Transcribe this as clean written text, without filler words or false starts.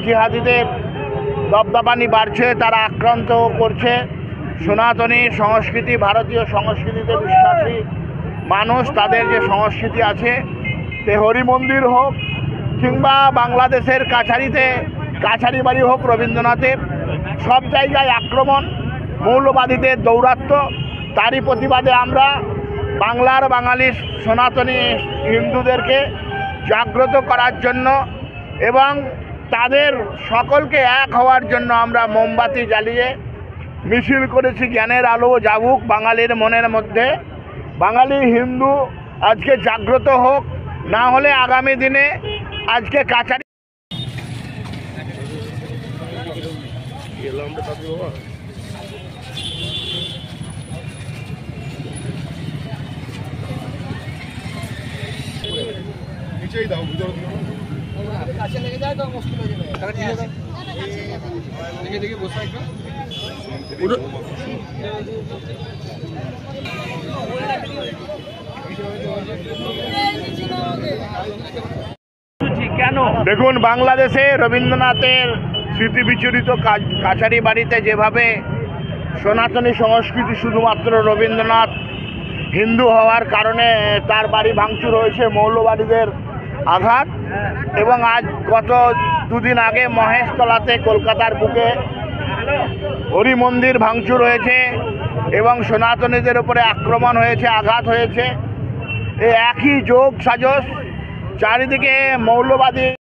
জিহাদিদের দবদবানি বাড়ছে, তারা আক্রান্ত করছে সনাতনী সংস্কৃতি, ভারতীয় সংস্কৃতিতে বিশ্বাসী মানুষ, তাদের যে সংস্কৃতি আছে, তে হরি মন্দির হোক কিংবা বাংলাদেশের কাছারি বাড়ি হোক রবীন্দ্রনাথের, সব জায়গায় আক্রমণ, মৌলবাদীদের দৌরাত্ম্য। তারই প্রতিবাদে আমরা বাংলার বাঙালি সনাতনী হিন্দুদেরকে জাগ্রত করার জন্য এবং তাদের সকলকে এক হওয়ার জন্য আমরা মোমবাতি জ্বালিয়ে মিছিল করেছি। জ্ঞানের আলো জাগুক বাঙালির মনের মধ্যে, বাঙালি হিন্দু আজকে জাগ্রত হোক, না হলে আগামী দিনে আজকে কাছারি লেগে যায় তো মুশকিল হয়ে যাবে। ঠিক আছে, দেখে বসে একদম কেন দেখুন, বাংলাদেশে রবীন্দ্রনাথের স্মৃতি বিচরিত কাছারি বাড়িতে যেভাবে সনাতনী সংস্কৃতি, শুধুমাত্র রবীন্দ্রনাথ হিন্দু হওয়ার কারণে তার বাড়ি ভাঙচুর হয়েছে, মৌলবাদীদের আঘাত, এবং আজ গত দুদিন আগে মহেশতলাতে কলকাতার বুকে হরি মন্দির ভাঙচুর হয়েছে এবং সনাতনীদের উপরে আক্রমণ হয়েছে, আঘাত হয়েছে। এই একই যোগ সাজস, চারিদিকে মৌলবাদী